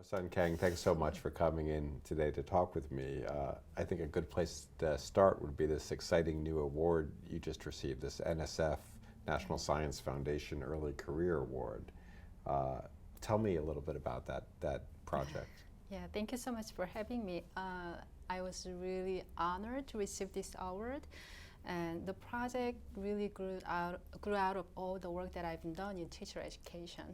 Hosun Kang, thanks so much for coming in today to talk with me. I think a good place to start would be this exciting new award you just received, this NSF, National Science Foundation Early Career Award. Tell me a little bit about that project. Yeah, thank you so much for having me. I was really honored to receive this award, and the project really grew out of all the work that I've done in teacher education.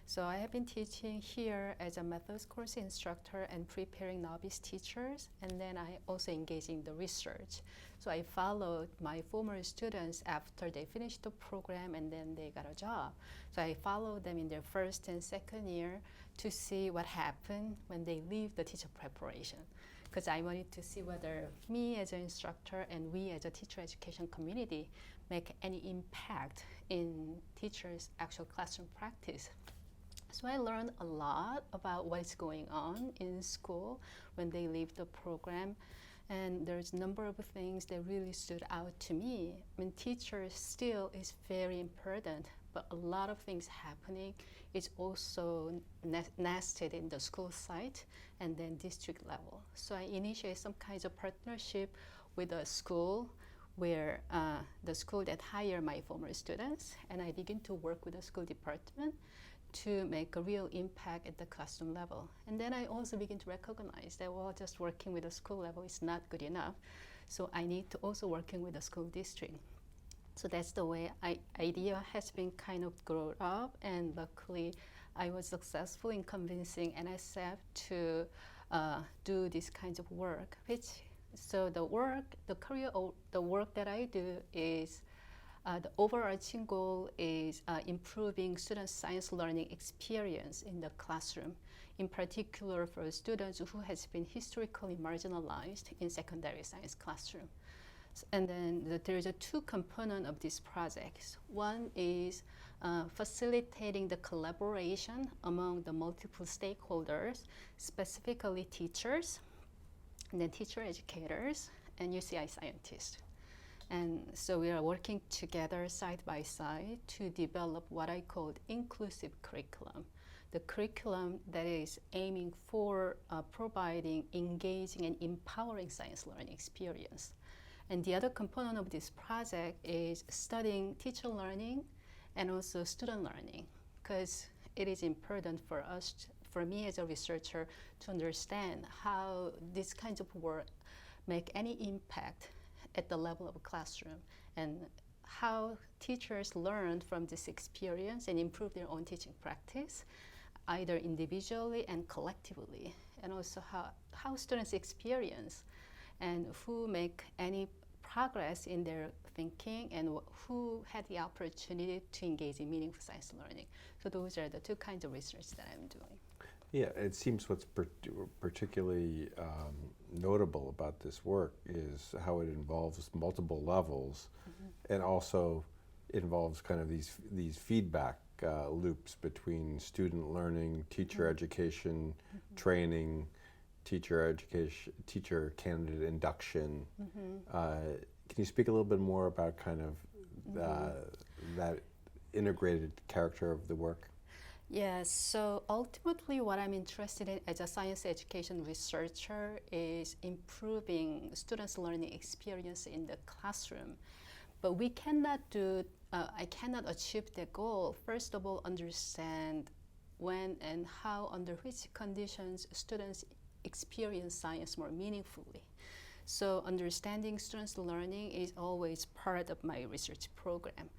So I have been teaching here as a methods course instructor and preparing novice teachers, and then I also engage in the research. So I followed my former students after they finished the program and then they got a job. So I followed them in their first and second year to see what happened when they leave the teacher preparation. Because I wanted to see whether me as an instructor and we as a teacher education community make any impact in teachers' actual classroom practice. So I learned a lot about what's going on in school when they leave the program. And there's a number of things that really stood out to me. I mean, teachers still is very important, but a lot of things happening is also nested in the school site and then district level. So I initiate some kinds of partnership with a school where the school that hire my former students, and I begin to work with the school department to make a real impact at the classroom level. And then I also begin to recognize that, well, just working with the school level is not good enough. So I need to also working with the school district. So that's the way idea has been kind of grown up, and luckily I was successful in convincing NSF to do this kinds of work. So the work that I do is the overarching goal is improving student science learning experience in the classroom, in particular for students who has been historically marginalized in secondary science classroom. And then there is a two component of this project. One is facilitating the collaboration among the multiple stakeholders, specifically teachers, and then teacher educators, and UCI scientists. And so we are working together side by side to develop what I call inclusive curriculum. The curriculum that is aiming for providing engaging and empowering science learning experience. And the other component of this project is studying teacher learning and also student learning, because it is important for us, for me as a researcher, to understand how these kinds of work make any impact at the level of a classroom, and how teachers learn from this experience and improve their own teaching practice, either individually and collectively, and also how students experience and who make any progress in their thinking and who had the opportunity to engage in meaningful science learning. So those are the two kinds of research that I'm doing. Yeah, it seems what's particularly notable about this work is how it involves multiple levels, and also involves kind of these feedback loops between student learning, teacher education, training, teacher candidate induction. Can you speak a little bit more about kind of that integrated character of the work? Yes, so ultimately what I'm interested in as a science education researcher is improving students' learning experience in the classroom. But we cannot I cannot achieve the goal. First of all, understand when and how, under which conditions students experience science more meaningfully. So understanding students' learning is always part of my research program.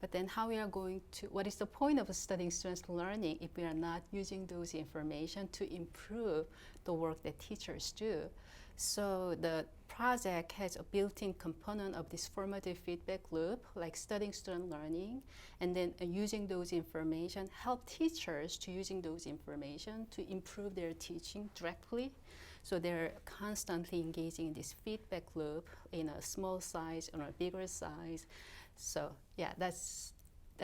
But then how we are going to, what is the point of studying students' learning if we are not using those information to improve the work that teachers do? So the project has a built-in component of this formative feedback loop, like studying student learning, and then using those information, help teachers to using those information to improve their teaching directly. So they're constantly engaging in this feedback loop in a small size or a bigger size. So yeah, that's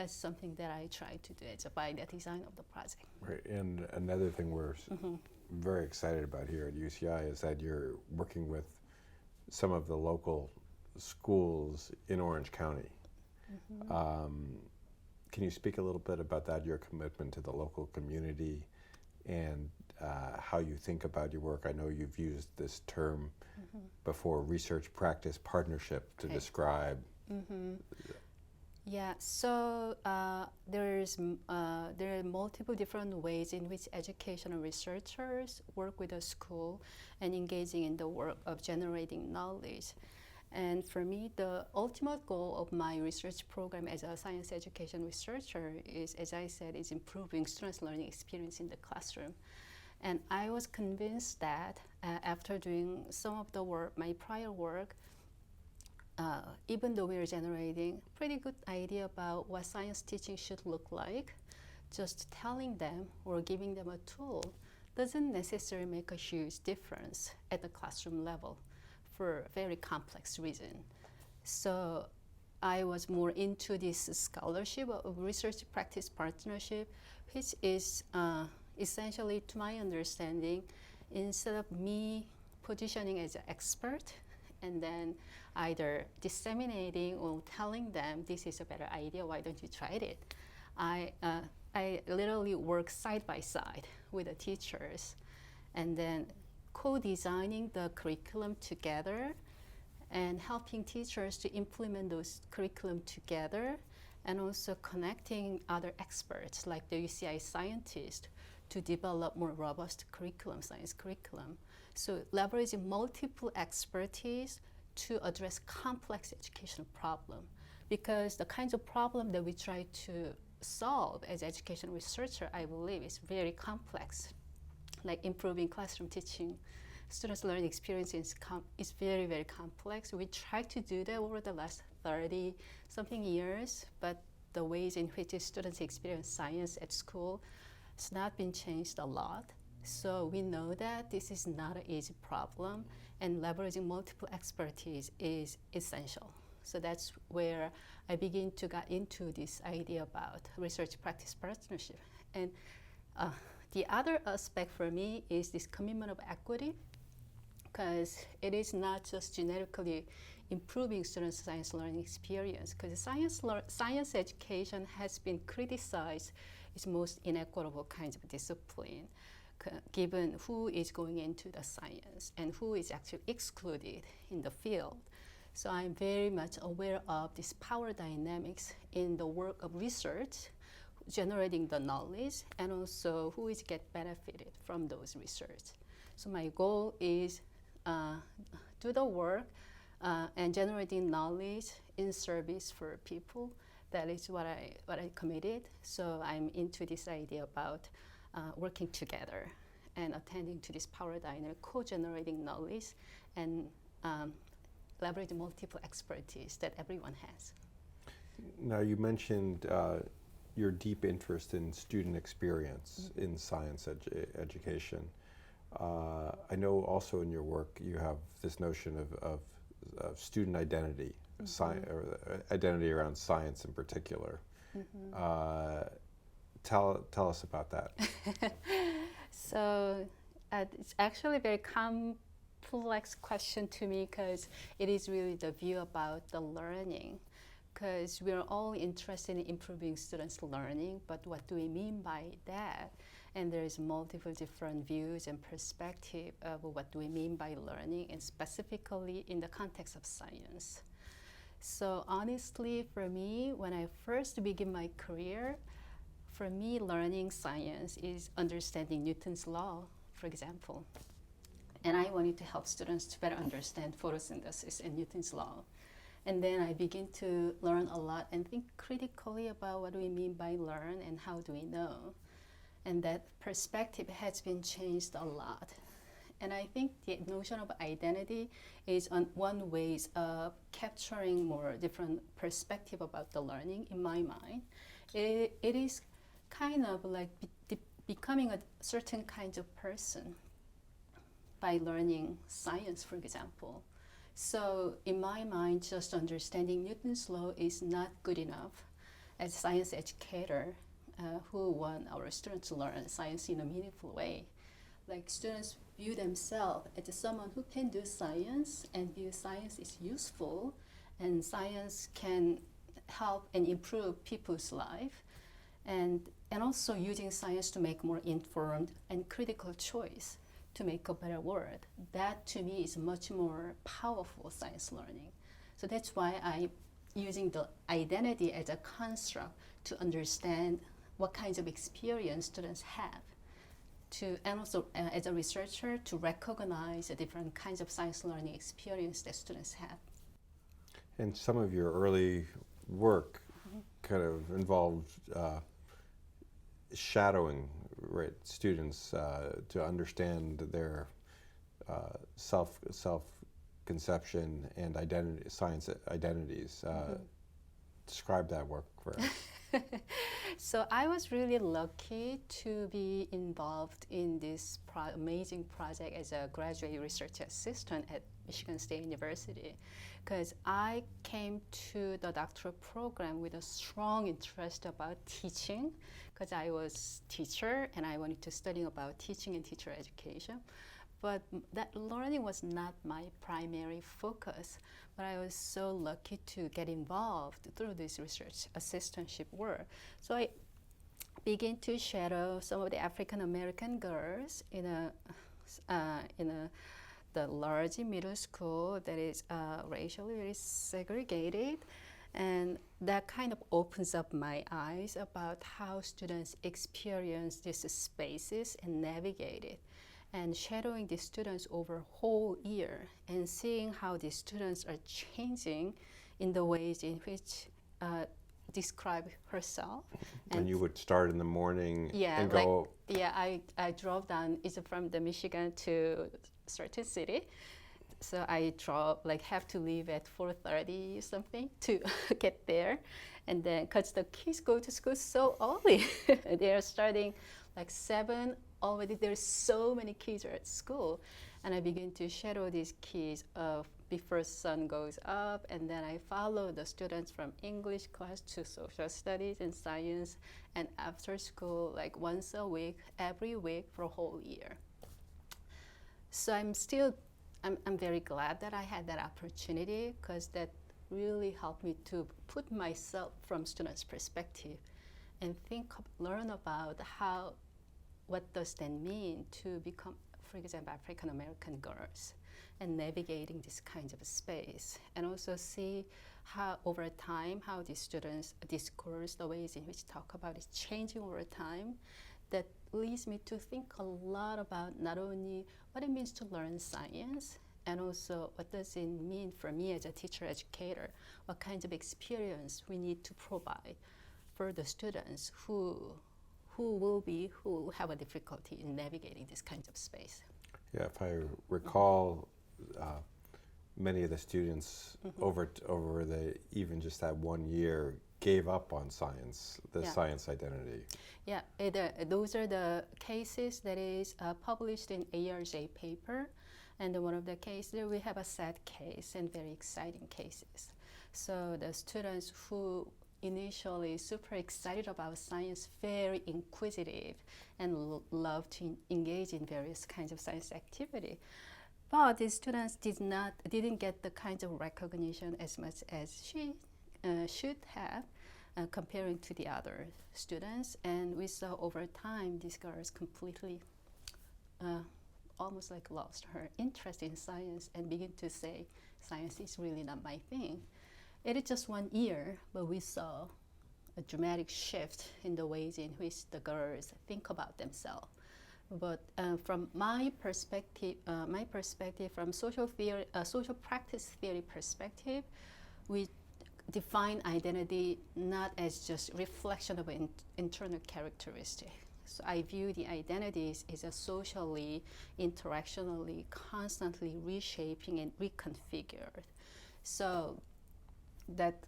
something that I try to do. It's by the design of the project. Right, and another thing we're very excited about here at UCI is that you're working with some of the local schools in Orange County. Can you speak a little bit about that, your commitment to the local community, and how you think about your work. I know you've used this term before, research practice partnership, to describe. Yeah, so there are multiple different ways in which educational researchers work with a school and engaging in the work of generating knowledge. And for me, the ultimate goal of my research program as a science education researcher is, as I said, is improving students' learning experience in the classroom. And I was convinced that after doing some of the work, my prior work, even though we are generating pretty good idea about what science teaching should look like, just telling them or giving them a tool doesn't necessarily make a huge difference at the classroom level for a very complex reason. So I was more into this scholarship of research practice partnership, which is essentially, to my understanding, instead of me positioning as an expert and then either disseminating or telling them this is a better idea, why don't you try it? I literally work side by side with the teachers and then co-designing the curriculum together and helping teachers to implement those curriculum together, and also connecting other experts like the UCI scientists to develop more robust curriculum, science curriculum. So leveraging multiple expertise to address complex educational problem, because the kinds of problem that we try to solve as education researcher, I believe, is very complex. Like improving classroom teaching, students' learning experience is very, very complex. We tried to do that over the last 30-something years, but the ways in which students experience science at school has not been changed a lot. So we know that this is not an easy problem, and leveraging multiple expertise is essential. So that's where I begin to get into this idea about research practice partnership. And the other aspect for me is this commitment of equity, because it is not just generically improving students' science learning experience, because science education has been criticized as most inequitable kinds of discipline, given who is going into the science and who is actually excluded in the field. So I'm very much aware of this power dynamics in the work of research, generating the knowledge, and also who is get benefited from those research. So my goal is do the work and generating knowledge in service for people. That is what I committed. So I'm into this idea about working together and attending to this power dynamic, co-generating knowledge, and leveraging multiple expertise that everyone has. Now, you mentioned your deep interest in student experience in science education. I know also in your work you have this notion of student identity, or identity around science in particular. Tell us about that. So it's actually a very complex question to me, because it is really the view about the learning. Because we're all interested in improving students' learning, but what do we mean by that? And there's multiple different views and perspective of what do we mean by learning, and specifically in the context of science. So honestly, for me, when I first began my career, for me, learning science is understanding Newton's law, for example. And I wanted to help students to better understand photosynthesis and Newton's law. And then I begin to learn a lot and think critically about what do we mean by learn and how do we know. And that perspective has been changed a lot. And I think the notion of identity is one way of capturing more different perspective about the learning in my mind. It is kind of like becoming a certain kind of person by learning science, for example. So in my mind, just understanding Newton's law is not good enough. As a science educator who want our students to learn science in a meaningful way, like students view themselves as someone who can do science and view science is useful, and science can help and improve people's life. And and also using science to make more informed and critical choice to make a better world. That to me is much more powerful science learning. So that's why I'm using the identity as a construct to understand what kinds of experience students have. And also as a researcher to recognize the different kinds of science learning experience that students have. And some of your early work kind of involved shadowing, right, students to understand their self conception and identity, science identities. Describe that work for us. So I was really lucky to be involved in this amazing project as a graduate research assistant at Michigan State University, because I came to the doctoral program with a strong interest about teaching, because I was teacher and I wanted to study about teaching and teacher education. But that learning was not my primary focus. But I was so lucky to get involved through this research assistantship work. So I began to shadow some of the African American girls in the large middle school that is racially very segregated. And that kind of opens up my eyes about how students experience these spaces and navigate it. And shadowing the students over a whole year and seeing how the students are changing in the ways in which describe herself. And you would start in the morning and go? I drove down from the Michigan to certain city. So I have to leave at 4:30 something to get there. And then, because the kids go to school so early, they are starting like 7. Already there's so many kids at school, and I begin to shadow these kids before sun goes up, and then I follow the students from English class to social studies and science, and after school like once a week, every week for a whole year. So I'm very glad that I had that opportunity, because that really helped me to put myself from students' perspective and learn about what does that mean to become, for example, African American girls, and navigating this kind of space, and also see how over time how the students discourse, the ways in which talk about it changing over time. That leads me to think a lot about not only what it means to learn science, and also what does it mean for me as a teacher educator, what kinds of experience we need to provide for the students who have a difficulty in navigating this kind of space. Yeah, if I recall, many of the students over even just that 1 year gave up on science, science identity. Yeah, those are the cases that is published in ARJ paper, and one of the cases we have a sad case and very exciting cases. So the students who initially super excited about science, very inquisitive, and love to engage in various kinds of science activity. But the students didn't get the kinds of recognition as much as she should have, comparing to the other students. And we saw over time these girls completely almost like lost her interest in science and begin to say, science is really not my thing. It is just 1 year, but we saw a dramatic shift in the ways in which the girls think about themselves. But from my perspective, from social practice theory perspective, we define identity not as just reflection of an internal characteristic. So I view the identities as a socially, interactionally, constantly reshaping and reconfigured. So that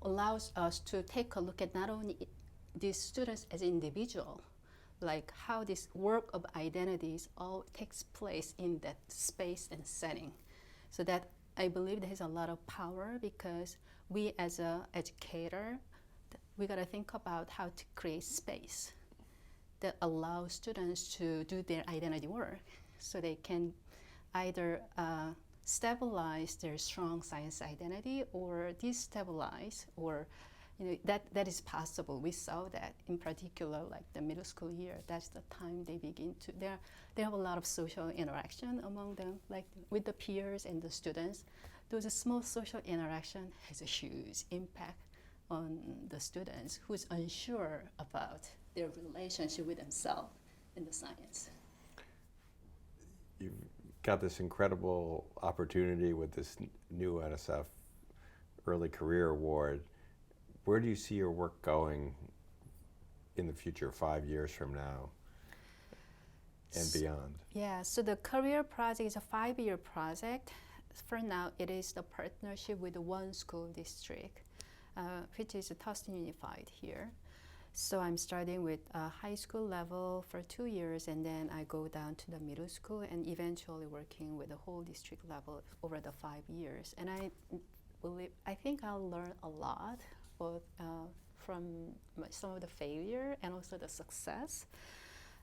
allows us to take a look at not only these students as individual, like how this work of identities all takes place in that space and setting. So that I believe there is a lot of power, because we as an educator, we got to think about how to create space that allows students to do their identity work, so they can either stabilize their strong science identity or destabilize or that is possible. We saw that in particular, like the middle school year. That's the time they begin to. They have a lot of social interaction among them, like with the peers and the students. Those small social interaction has a huge impact on the students who's unsure about their relationship with themselves in the science. You've got this incredible opportunity with this new NSF Early Career Award. Where do you see your work going in the future, 5 years from now and beyond? Yeah, so the career project is a 5-year project. For now, it is the partnership with one school district, which is Hosun Unified here. So I'm starting with high school level for 2 years, and then I go down to the middle school, and eventually working with the whole district level over the 5 years. And I think I'll learn a lot, both from some of the failure and also the success.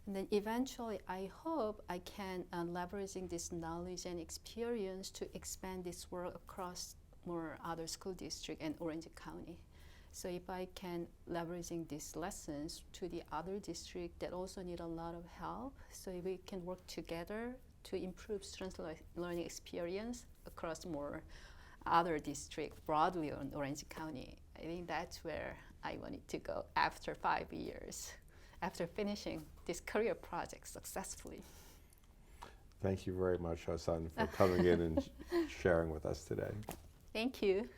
And then eventually, I hope I can leveraging this knowledge and experience to expand this work across more other school districts and Orange County. So if I can leveraging these lessons to the other districts that also need a lot of help, so if we can work together to improve student learning experience across more other districts broadly in Orange County, I think that's where I wanted to go after 5 years, after finishing this career project successfully. Thank you very much, Hosun, for coming in and sharing with us today. Thank you.